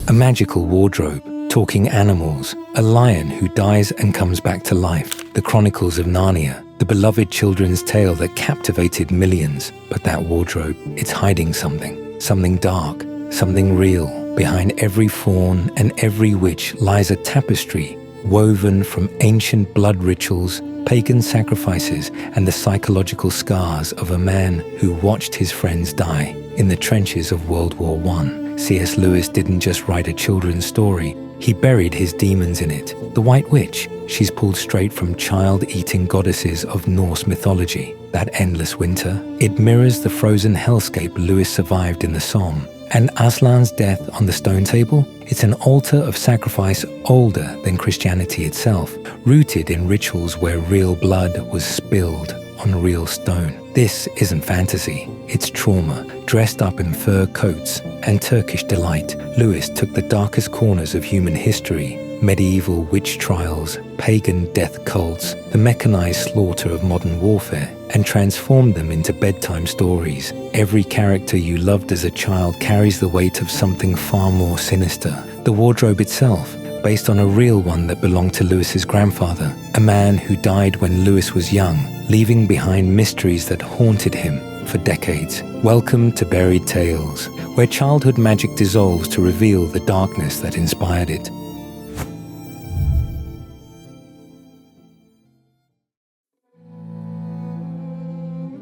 a magical wardrobe, talking animals, a lion who dies and comes back to life, the Chronicles of Narnia, the beloved children's tale that captivated millions. But that wardrobe, it's hiding something dark, something real. Behind every faun and every witch lies a tapestry woven from ancient blood rituals, pagan sacrifices, and the psychological scars of a man who watched his friends die in the trenches of World War I. C.S. Lewis didn't just write a children's story, he buried his demons in it. The White Witch, she's pulled straight from child-eating goddesses of Norse mythology. That endless winter, it mirrors the frozen hellscape Lewis survived in the Somme. And Aslan's death on the stone table, it's an altar of sacrifice older than Christianity itself, rooted in rituals where real blood was spilled on real stone. This isn't fantasy, it's trauma, dressed up in fur coats and Turkish delight. Lewis took the darkest corners of human history, medieval witch trials, pagan death cults, the mechanized slaughter of modern warfare, and transformed them into bedtime stories. Every character you loved as a child carries the weight of something far more sinister. The wardrobe itself, based on a real one that belonged to Lewis's grandfather, a man who died when Lewis was young, leaving behind mysteries that haunted him for decades. Welcome to Buried Tales, where childhood magic dissolves to reveal the darkness that inspired it.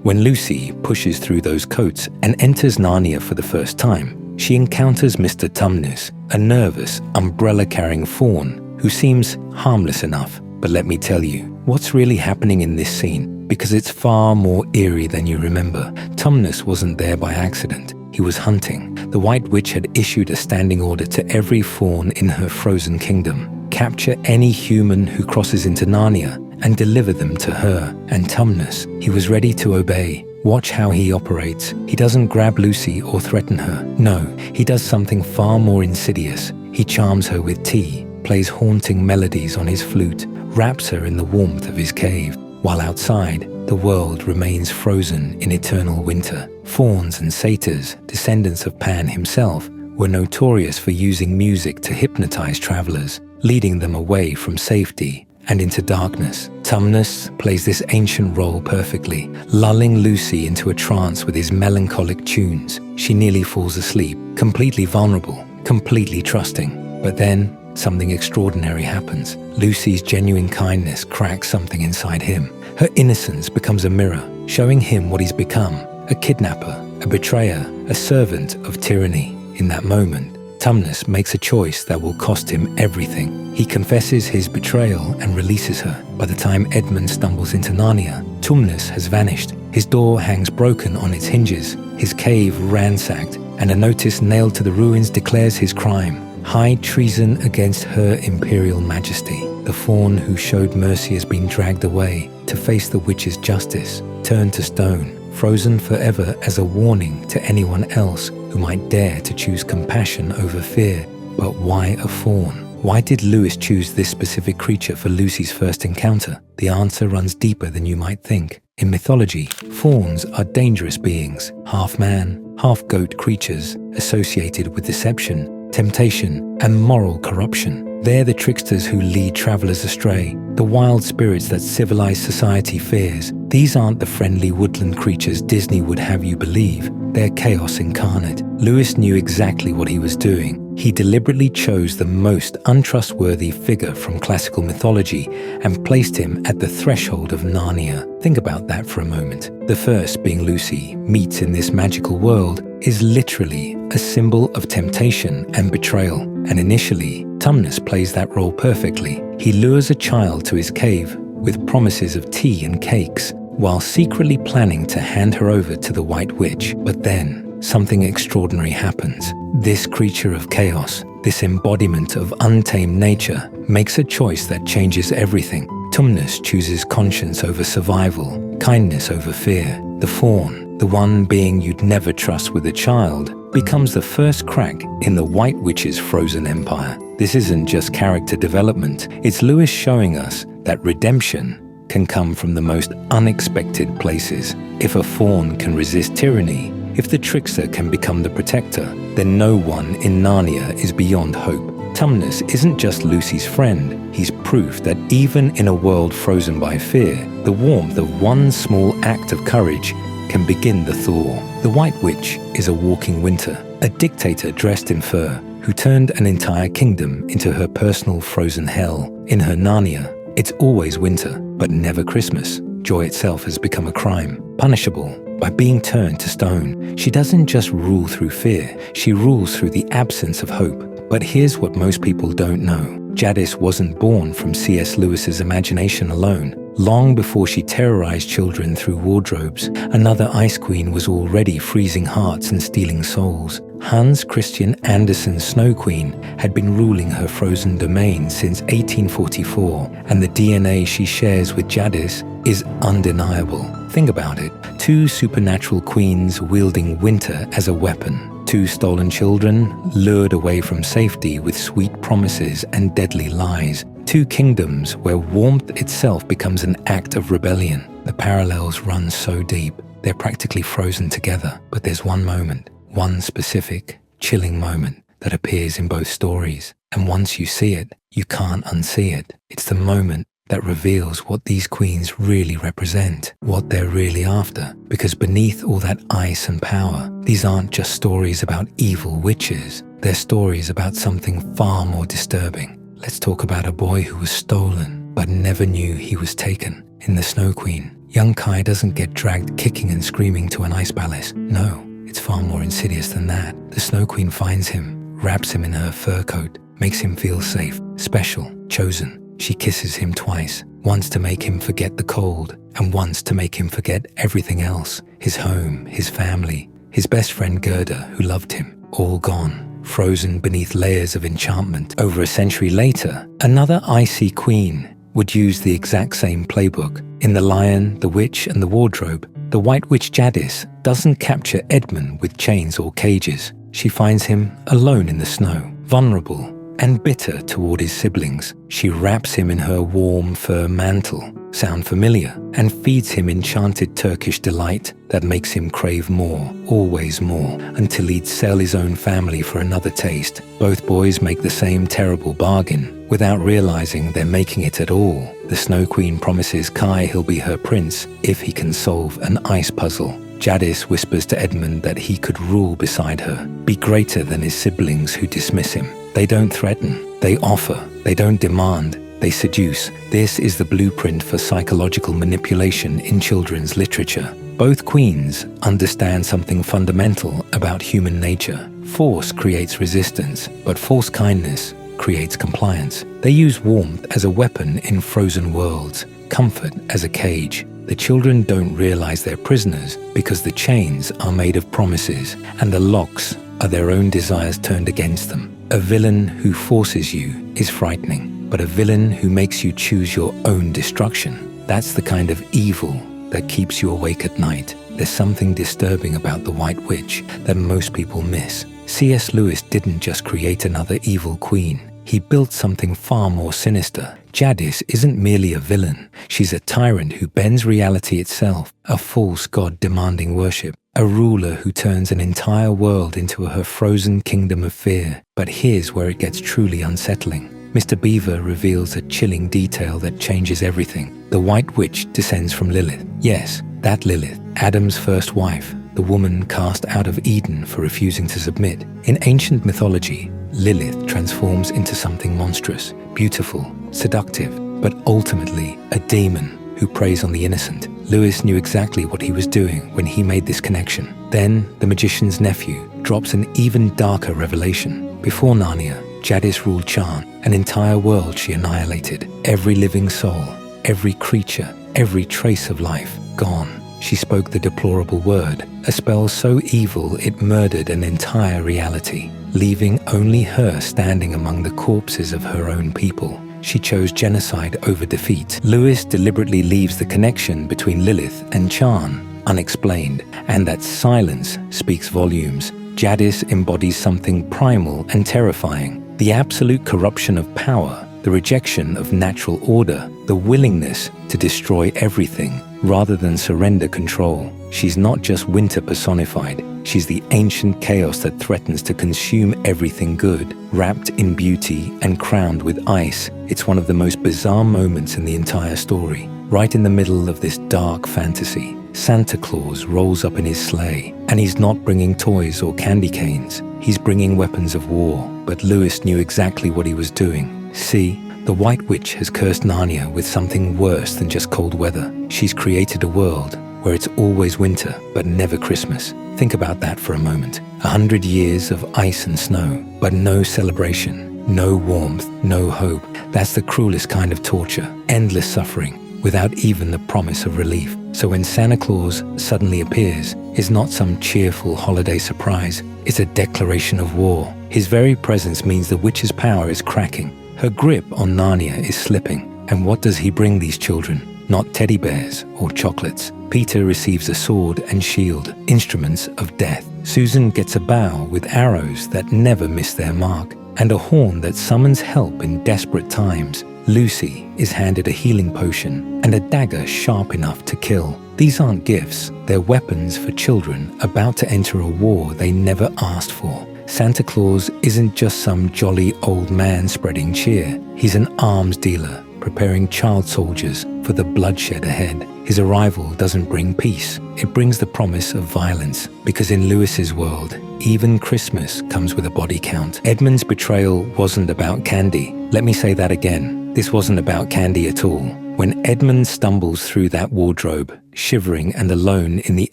When Lucy pushes through those coats and enters Narnia for the first time, she encounters Mr. Tumnus, a nervous, umbrella-carrying faun who seems harmless enough. But let me tell you, what's really happening in this scene, because it's far more eerie than you remember. Tumnus wasn't there by accident. He was hunting. The White Witch had issued a standing order to every faun in her frozen kingdom. Capture any human who crosses into Narnia and deliver them to her. And Tumnus, he was ready to obey. Watch how he operates. He doesn't grab Lucy or threaten her. No, he does something far more insidious. He charms her with tea, plays haunting melodies on his flute, wraps her in the warmth of his cave, while outside, the world remains frozen in eternal winter. Fauns and satyrs, descendants of Pan himself, were notorious for using music to hypnotize travelers, leading them away from safety and into darkness. Tumnus plays this ancient role perfectly, lulling Lucy into a trance with his melancholic tunes. She nearly falls asleep, completely vulnerable, completely trusting. But then, something extraordinary happens. Lucy's genuine kindness cracks something inside him. Her innocence becomes a mirror, showing him what he's become: a kidnapper, a betrayer, a servant of tyranny. In that moment, Tumnus makes a choice that will cost him everything. He confesses his betrayal and releases her. By the time Edmund stumbles into Narnia, Tumnus has vanished. His door hangs broken on its hinges, his cave ransacked, and a notice nailed to the ruins declares his crime: high treason against her imperial majesty. The faun who showed mercy has been dragged away to face the witch's justice, turned to stone, frozen forever as a warning to anyone else who might dare to choose compassion over fear. But why a faun? Why did Lewis choose this specific creature for Lucy's first encounter? The answer runs deeper than you might think. In mythology, fauns are dangerous beings, half-man, half-goat creatures associated with deception, temptation, and moral corruption. They're the tricksters who lead travelers astray, the wild spirits that civilized society fears. These aren't the friendly woodland creatures Disney would have you believe. They're chaos incarnate. Lewis knew exactly what he was doing. He deliberately chose the most untrustworthy figure from classical mythology and placed him at the threshold of Narnia. Think about that for a moment. The first being Lucy meets in this magical world is literally a symbol of temptation and betrayal. And initially, Tumnus plays that role perfectly. He lures a child to his cave with promises of tea and cakes, while secretly planning to hand her over to the White Witch. But then, something extraordinary happens. This creature of chaos, this embodiment of untamed nature, makes a choice that changes everything. Tumnus chooses conscience over survival, kindness over fear. The faun, the one being you'd never trust with a child, becomes the first crack in the White Witch's frozen empire. This isn't just character development, it's Lewis showing us that redemption can come from the most unexpected places. If a faun can resist tyranny, If the trickster can become the protector, then no one in Narnia is beyond hope. Tumnus isn't just Lucy's friend, he's proof that even in a world frozen by fear, the warmth of one small act of courage can begin the thaw. The White Witch is a walking winter, a dictator dressed in fur who turned an entire kingdom into her personal frozen hell. In her Narnia, it's always winter, but never Christmas. Joy itself has become a crime, punishable by being turned to stone. She doesn't just rule through fear, she rules through the absence of hope. But here's what most people don't know. Jadis wasn't born from C.S. Lewis's imagination alone. Long before she terrorized children through wardrobes, another Ice Queen was already freezing hearts and stealing souls. Hans Christian Andersen's Snow Queen had been ruling her frozen domain since 1844, and the DNA she shares with Jadis is undeniable. Think about it. 2 supernatural queens wielding winter as a weapon. 2 stolen children lured away from safety with sweet promises and deadly lies. 2 kingdoms where warmth itself becomes an act of rebellion. The parallels run so deep, they're practically frozen together. But there's one moment, one specific, chilling moment that appears in both stories. And once you see it, you can't unsee it. It's the moment that reveals what these queens really represent, what they're really after. Because beneath all that ice and power, these aren't just stories about evil witches. They're stories about something far more disturbing. Let's talk about a boy who was stolen, but never knew he was taken. In The Snow Queen, young Kai doesn't get dragged kicking and screaming to an ice palace. No, it's far more insidious than that. The Snow Queen finds him, wraps him in her fur coat, makes him feel safe, special, chosen. She kisses him twice, once to make him forget the cold, and once to make him forget everything else. His home, his family, his best friend Gerda, who loved him, all gone, frozen beneath layers of enchantment. Over a century later, another icy queen would use the exact same playbook. In The Lion, the Witch, and the Wardrobe, the White Witch Jadis doesn't capture Edmund with chains or cages. She finds him alone in the snow, vulnerable and bitter toward his siblings. She wraps him in her warm fur mantle, sound familiar, and feeds him enchanted Turkish delight that makes him crave more, always more, until he'd sell his own family for another taste. Both boys make the same terrible bargain, without realizing they're making it at all. The Snow Queen promises Kai he'll be her prince if he can solve an ice puzzle. Jadis whispers to Edmund that he could rule beside her, be greater than his siblings who dismiss him. They don't threaten, they offer, they don't demand, they seduce. This is the blueprint for psychological manipulation in children's literature. Both queens understand something fundamental about human nature. Force creates resistance, but false kindness creates compliance. They use warmth as a weapon in frozen worlds, comfort as a cage. The children don't realize they're prisoners because the chains are made of promises and the locks are their own desires turned against them. A villain who forces you is frightening, but a villain who makes you choose your own destruction, that's the kind of evil that keeps you awake at night. There's something disturbing about the White Witch that most people miss. C.S. Lewis didn't just create another evil queen. He built something far more sinister. Jadis isn't merely a villain. She's a tyrant who bends reality itself, a false god demanding worship, a ruler who turns an entire world into her frozen kingdom of fear. But here's where it gets truly unsettling. Mr. Beaver reveals a chilling detail that changes everything. The White Witch descends from Lilith. Yes, that Lilith, Adam's first wife, the woman cast out of Eden for refusing to submit. In ancient mythology, Lilith transforms into something monstrous, beautiful, seductive, but ultimately a demon who preys on the innocent. Lewis knew exactly what he was doing when he made this connection. Then, the magician's nephew drops an even darker revelation. Before Narnia, Jadis ruled Charn, an entire world she annihilated. Every living soul, every creature, every trace of life, gone. She spoke the deplorable word, a spell so evil it murdered an entire reality, leaving only her standing among the corpses of her own people. She chose genocide over defeat. Lewis deliberately leaves the connection between Lilith and Charn unexplained, and that silence speaks volumes. Jadis embodies something primal and terrifying, the absolute corruption of power, the the rejection of natural order, the willingness to destroy everything rather than surrender control. She's not just winter personified, she's the ancient chaos that threatens to consume everything good. Wrapped in beauty and crowned with ice, it's one of the most bizarre moments in the entire story. Right in the middle of this dark fantasy, Santa Claus rolls up in his sleigh, and he's not bringing toys or candy canes. He's bringing weapons of war, but Lewis knew exactly what he was doing. See, the White Witch has cursed Narnia with something worse than just cold weather. She's created a world where it's always winter, but never Christmas. Think about that for a moment. 100 years of ice and snow, but no celebration, no warmth, no hope. That's the cruelest kind of torture, endless suffering, without even the promise of relief. So when Santa Claus suddenly appears, it's not some cheerful holiday surprise, it's a declaration of war. His very presence means the witch's power is cracking. Her grip on Narnia is slipping. And what does he bring these children? Not teddy bears or chocolates. Peter receives a sword and shield, instruments of death. Susan gets a bow with arrows that never miss their mark, and a horn that summons help in desperate times. Lucy is handed a healing potion and a dagger sharp enough to kill. These aren't gifts, they're weapons for children about to enter a war they never asked for. Santa Claus isn't just some jolly old man spreading cheer. He's an arms dealer, preparing child soldiers for the bloodshed ahead. His arrival doesn't bring peace, it brings the promise of violence, because in Lewis's world, even Christmas comes with a body count. Edmund's betrayal wasn't about candy. Let me say that again. This wasn't about candy at all. When Edmund stumbles through that wardrobe, shivering and alone in the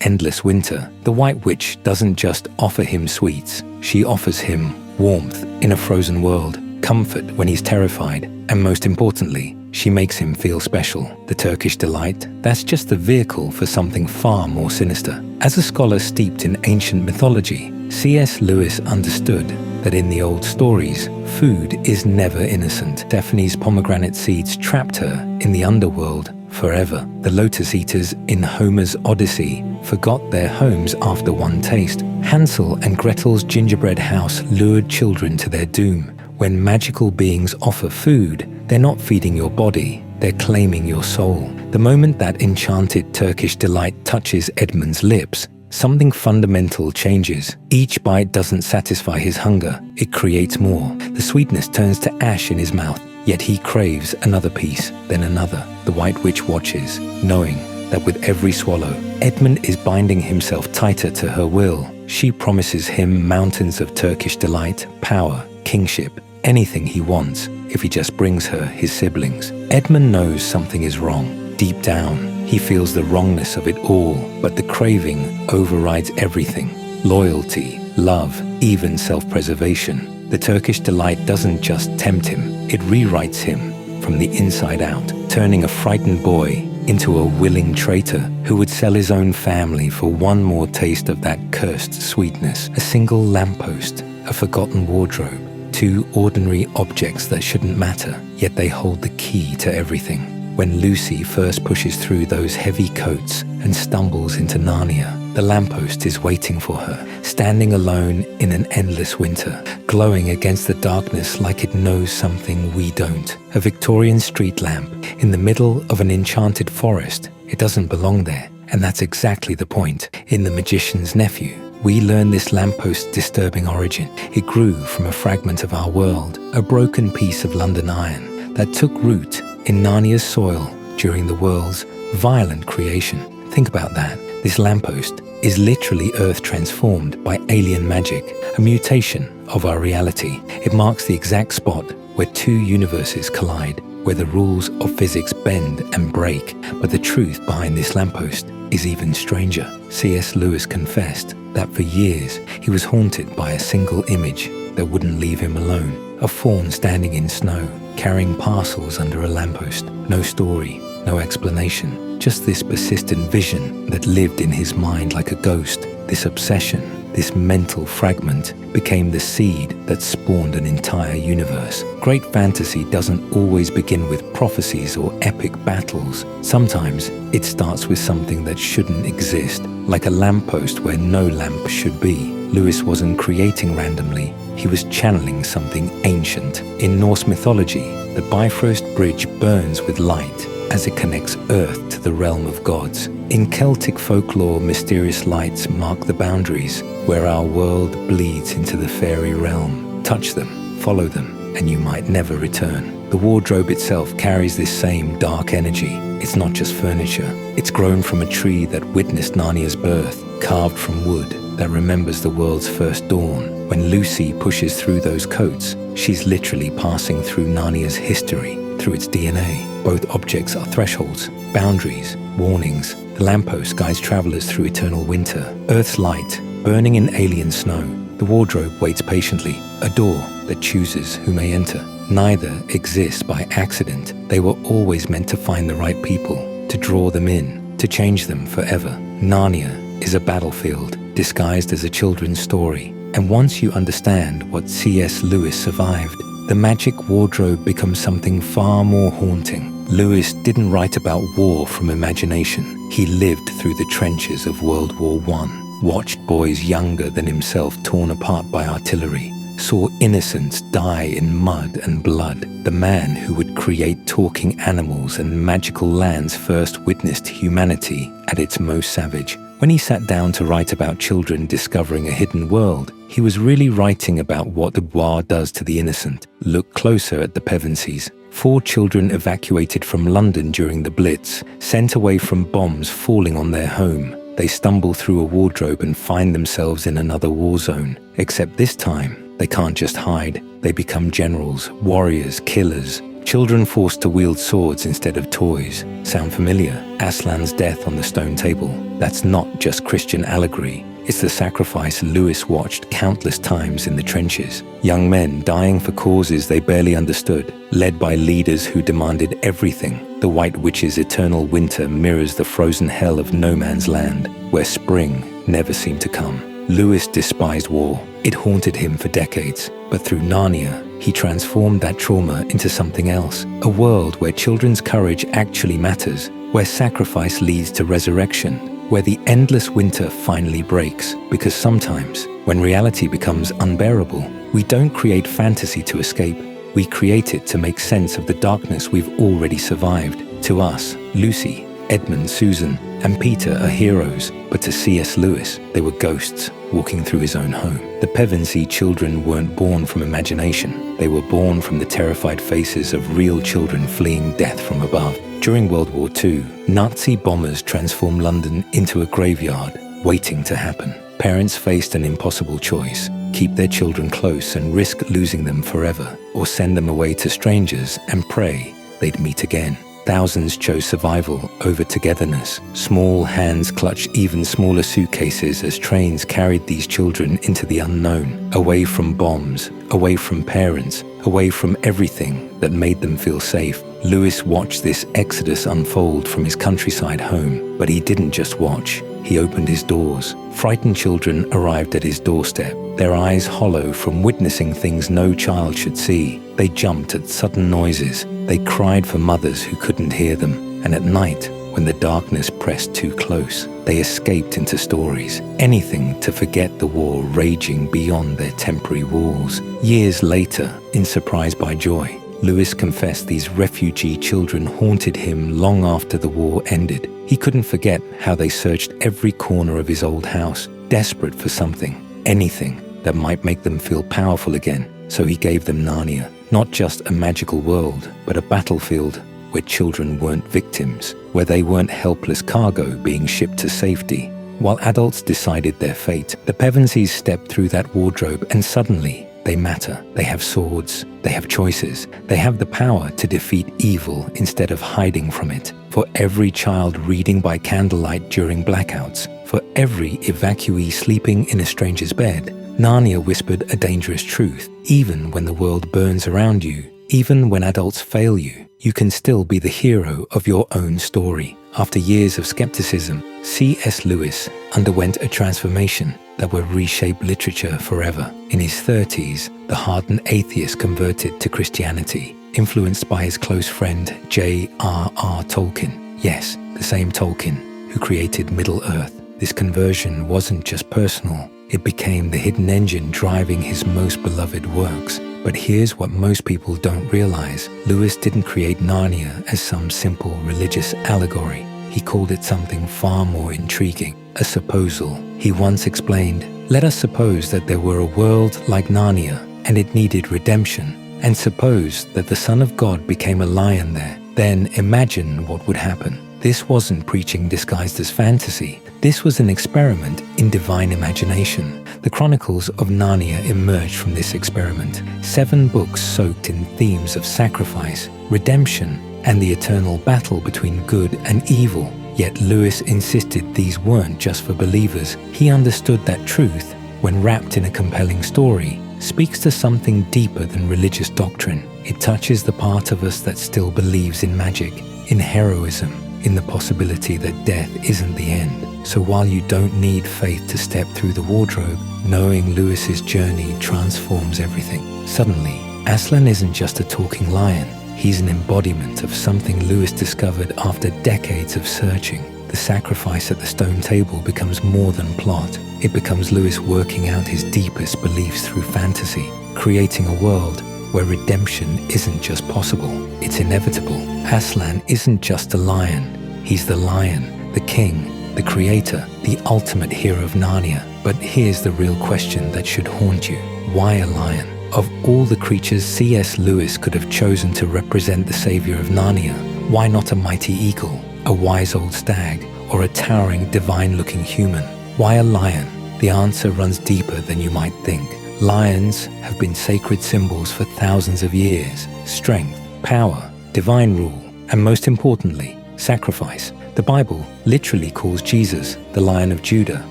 endless winter, the White Witch doesn't just offer him sweets. She offers him warmth in a frozen world, comfort when he's terrified, and most importantly, she makes him feel special. The Turkish delight, that's just the vehicle for something far more sinister. As a scholar steeped in ancient mythology, C.S. Lewis understood that in the old stories, food is never innocent. Stephanie's pomegranate seeds trapped her in the underworld forever. The lotus eaters in Homer's Odyssey forgot their homes after one taste. Hansel and Gretel's gingerbread house lured children to their doom. When magical beings offer food, they're not feeding your body, they're claiming your soul. The moment that enchanted Turkish delight touches Edmund's lips, something fundamental changes. Each bite doesn't satisfy his hunger, it creates more. The sweetness turns to ash in his mouth, yet he craves another piece, then another. The White Witch watches, knowing that with every swallow, Edmund is binding himself tighter to her will. She promises him mountains of Turkish delight, power, kingship, anything he wants, if he just brings her his siblings. Edmund knows something is wrong. Deep down, he feels the wrongness of it all, but the craving overrides everything. Loyalty, love, even self-preservation. The Turkish delight doesn't just tempt him, it rewrites him from the inside out, turning a frightened boy into a willing traitor who would sell his own family for one more taste of that cursed sweetness. A single lamppost, a forgotten wardrobe, two ordinary objects that shouldn't matter, yet they hold the key to everything. When Lucy first pushes through those heavy coats and stumbles into Narnia, the lamppost is waiting for her, standing alone in an endless winter, glowing against the darkness like it knows something we don't. A Victorian street lamp in the middle of an enchanted forest. It doesn't belong there, and that's exactly the point. In The Magician's Nephew, we learn this lampost's disturbing origin. It grew from a fragment of our world, a broken piece of London iron that took root in Narnia's soil during the world's violent creation. Think about that. This lamppost is literally Earth transformed by alien magic, a mutation of our reality. It marks the exact spot where two universes collide, where the rules of physics bend and break. But the truth behind this lamppost is even stranger. C.S. Lewis confessed that for years he was haunted by a single image that wouldn't leave him alone. A fawn standing in snow, carrying parcels under a lamppost. No story, no explanation, just this persistent vision that lived in his mind like a ghost. This obsession, this mental fragment, became the seed that spawned an entire universe. Great fantasy doesn't always begin with prophecies or epic battles. Sometimes it starts with something that shouldn't exist, like a lamppost where no lamp should be. Lewis wasn't creating randomly, he was channeling something ancient. In Norse mythology, the Bifrost Bridge burns with light as it connects Earth to the realm of gods. In Celtic folklore, mysterious lights mark the boundaries where our world bleeds into the fairy realm. Touch them, follow them, and you might never return. The wardrobe itself carries this same dark energy. It's not just furniture. It's grown from a tree that witnessed Narnia's birth, carved from wood that remembers the world's first dawn. When Lucy pushes through those coats, she's literally passing through Narnia's history, through its DNA. Both objects are thresholds, boundaries, warnings. The lamppost guides travelers through eternal winter. Earth's light, burning in alien snow. The wardrobe waits patiently, a door that chooses who may enter. Neither exists by accident. They were always meant to find the right people, to draw them in, to change them forever. Narnia is a battlefield disguised as a children's story. And once you understand what C.S. Lewis survived, the magic wardrobe becomes something far more haunting. Lewis didn't write about war from imagination. He lived through the trenches of World War I, watched boys younger than himself torn apart by artillery, saw innocence die in mud and blood. The man who would create talking animals and magical lands first witnessed humanity at its most savage. When he sat down to write about children discovering a hidden world, he was really writing about what the war does to the innocent. Look closer at the Pevensies. 4 children evacuated from London during the Blitz, sent away from bombs falling on their home. They stumble through a wardrobe and find themselves in another war zone. Except this time, they can't just hide. They become generals, warriors, killers. Children forced to wield swords instead of toys. Sound familiar? Aslan's death on the stone table. That's not just Christian allegory. It's the sacrifice Lewis watched countless times in the trenches. Young men dying for causes they barely understood, led by leaders who demanded everything. The White Witch's eternal winter mirrors the frozen hell of no man's land, where spring never seemed to come. Lewis despised war. It haunted him for decades. But through Narnia, he transformed that trauma into something else. A world where children's courage actually matters, where sacrifice leads to resurrection, where the endless winter finally breaks. Because sometimes, when reality becomes unbearable, we don't create fantasy to escape. We create it to make sense of the darkness we've already survived. To us, Lucy, Edmund, Susan, and Peter are heroes, but to C.S. Lewis, they were ghosts walking through his own home. The Pevensie children weren't born from imagination. They were born from the terrified faces of real children fleeing death from above. During World War II, Nazi bombers transformed London into a graveyard, waiting to happen. Parents faced an impossible choice: keep their children close and risk losing them forever, or send them away to strangers and pray they'd meet again. Thousands chose survival over togetherness. Small hands clutched even smaller suitcases as trains carried these children into the unknown, away from bombs, away from parents, away from everything that made them feel safe. Lewis watched this exodus unfold from his countryside home, but he didn't just watch. He opened his doors. Frightened children arrived at his doorstep, their eyes hollow from witnessing things no child should see. They jumped at sudden noises. They cried for mothers who couldn't hear them. And at night, when the darkness pressed too close, they escaped into stories. Anything to forget the war raging beyond their temporary walls. Years later, in Surprised by Joy, Lewis confessed these refugee children haunted him long after the war ended. He couldn't forget how they searched every corner of his old house, desperate for something, anything that might make them feel powerful again. So he gave them Narnia, not just a magical world, but a battlefield where children weren't victims, where they weren't helpless cargo being shipped to safety. While adults decided their fate, the Pevensies stepped through that wardrobe and suddenly they matter. They have swords, they have choices, they have the power to defeat evil instead of hiding from it. For every child reading by candlelight during blackouts, for every evacuee sleeping in a stranger's bed, Narnia whispered a dangerous truth. Even when the world burns around you, even when adults fail you, you can still be the hero of your own story. After years of skepticism, C.S. Lewis underwent a transformation that would reshape literature forever. In his 30s, the hardened atheist converted to Christianity, influenced by his close friend J.R.R. Tolkien. Yes, the same Tolkien who created Middle-earth. This conversion wasn't just personal, It became the hidden engine driving his most beloved works. But here's what most people don't realize. Lewis didn't create Narnia as some simple religious allegory. He called it something far more intriguing, a supposal. He once explained, "Let us suppose that there were a world like Narnia, and it needed redemption, and suppose that the Son of God became a lion there. Then imagine what would happen." This wasn't preaching disguised as fantasy. This was an experiment in divine imagination. The Chronicles of Narnia emerged from this experiment. 7 books soaked in themes of sacrifice, redemption, and the eternal battle between good and evil. Yet Lewis insisted these weren't just for believers. He understood that truth, when wrapped in a compelling story, speaks to something deeper than religious doctrine. It touches the part of us that still believes in magic, in heroism, in the possibility that death isn't the end. So while you don't need faith to step through the wardrobe, knowing Lewis's journey transforms everything. Suddenly, Aslan isn't just a talking lion. He's an embodiment of something Lewis discovered after decades of searching. The sacrifice at the stone table becomes more than plot. It becomes Lewis working out his deepest beliefs through fantasy, creating a world where redemption isn't just possible, it's inevitable. Aslan isn't just a lion. He's the lion, the king, the creator, the ultimate hero of Narnia. But here's the real question that should haunt you. Why a lion? Of all the creatures C.S. Lewis could have chosen to represent the savior of Narnia, why not a mighty eagle, a wise old stag, or a towering, divine-looking human? Why a lion? The answer runs deeper than you might think. Lions have been sacred symbols for thousands of years. Strength, power, divine rule, and most importantly, sacrifice. The Bible literally calls Jesus the Lion of Judah,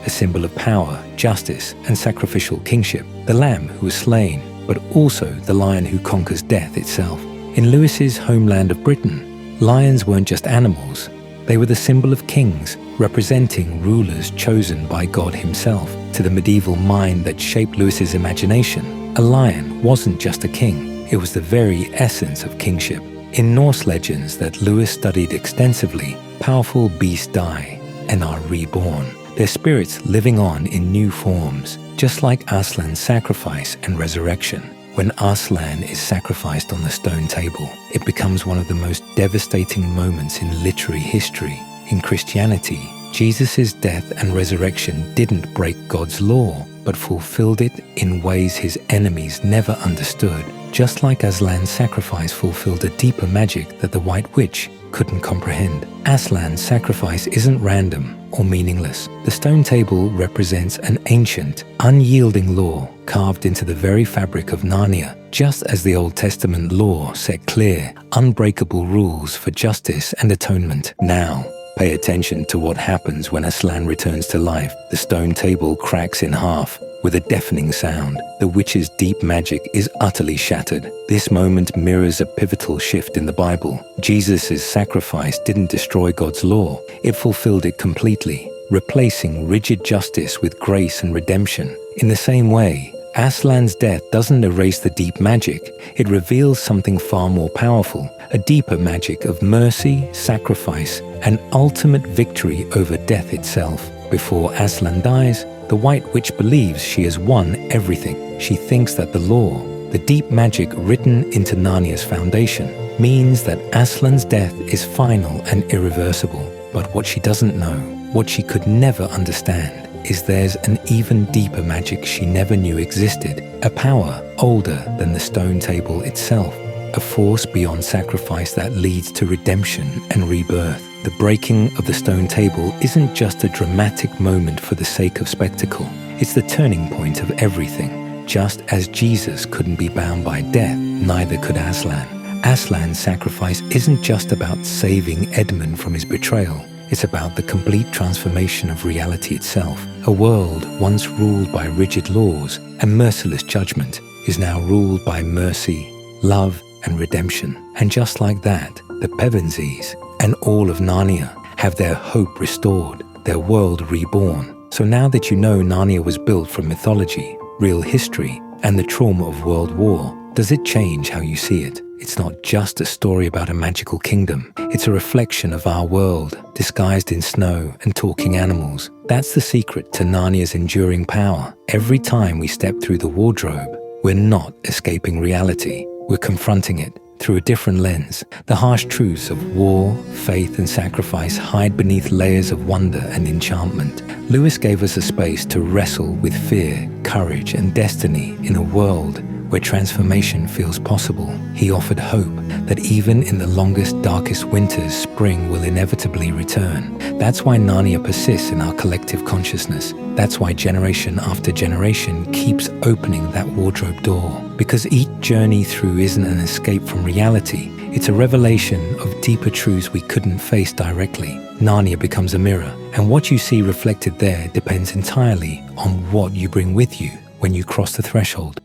a symbol of power, justice, and sacrificial kingship. The Lamb who was slain, but also the Lion who conquers death itself. In Lewis's homeland of Britain, lions weren't just animals. They were the symbol of kings, representing rulers chosen by God himself. To the medieval mind that shaped Lewis's imagination, a lion wasn't just a king. It was the very essence of kingship. In Norse legends that Lewis studied extensively, powerful beasts die and are reborn, their spirits living on in new forms, just like Aslan's sacrifice and resurrection. When Aslan is sacrificed on the stone table, it becomes one of the most devastating moments in literary history. In Christianity, Jesus' death and resurrection didn't break God's law, but fulfilled it in ways his enemies never understood, just like Aslan's sacrifice fulfilled a deeper magic that the White Witch couldn't comprehend. Aslan's sacrifice isn't random or meaningless. The stone table represents an ancient, unyielding law carved into the very fabric of Narnia, just as the Old Testament law set clear, unbreakable rules for justice and atonement. Now, pay attention to what happens when Aslan returns to life. The stone table cracks in half with a deafening sound. The witch's deep magic is utterly shattered. This moment mirrors a pivotal shift in the Bible. Jesus' sacrifice didn't destroy God's law. It fulfilled it completely, replacing rigid justice with grace and redemption. In the same way, Aslan's death doesn't erase the deep magic. It reveals something far more powerful, a deeper magic of mercy, sacrifice, and ultimate victory over death itself. Before Aslan dies, the White Witch believes she has won everything. She thinks that the law, the deep magic written into Narnia's foundation, means that Aslan's death is final and irreversible. But what she doesn't know, what she could never understand, is there's an even deeper magic she never knew existed, a power older than the stone table itself, a force beyond sacrifice that leads to redemption and rebirth. The breaking of the stone table isn't just a dramatic moment for the sake of spectacle. It's the turning point of everything. Just as Jesus couldn't be bound by death, neither could Aslan. Aslan's sacrifice isn't just about saving Edmund from his betrayal. It's about the complete transformation of reality itself. A world once ruled by rigid laws and merciless judgment is now ruled by mercy, love, and redemption. And just like that, the Pevensies and all of Narnia have their hope restored, their world reborn. So now that you know Narnia was built from mythology, real history, and the trauma of World War, does it change how you see it? It's not just a story about a magical kingdom. It's a reflection of our world, disguised in snow and talking animals. That's the secret to Narnia's enduring power. Every time we step through the wardrobe, we're not escaping reality. We're confronting it through a different lens. The harsh truths of war, faith, and sacrifice hide beneath layers of wonder and enchantment. Lewis gave us a space to wrestle with fear, courage, and destiny in a world where transformation feels possible. He offered hope that even in the longest, darkest winters, spring will inevitably return. That's why Narnia persists in our collective consciousness. That's why generation after generation keeps opening that wardrobe door. Because each journey through isn't an escape from reality, it's a revelation of deeper truths we couldn't face directly. Narnia becomes a mirror, and what you see reflected there depends entirely on what you bring with you when you cross the threshold.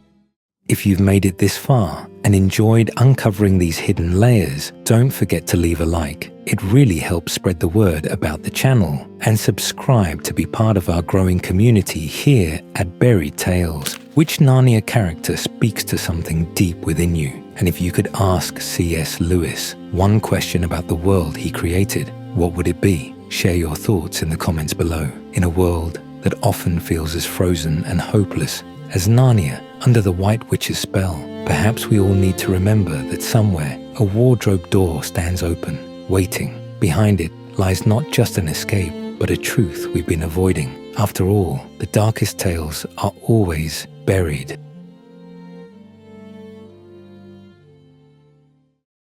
If you've made it this far and enjoyed uncovering these hidden layers, don't forget to leave a like. It really helps spread the word about the channel, and subscribe to be part of our growing community here at Buried Tales. Which Narnia character speaks to something deep within you? And if you could ask C.S. Lewis one question about the world he created, what would it be? Share your thoughts in the comments below. In a world that often feels as frozen and hopeless as Narnia, under the White Witch's spell, perhaps we all need to remember that somewhere a wardrobe door stands open, waiting. Behind it lies not just an escape, but a truth we've been avoiding. After all, the darkest tales are always buried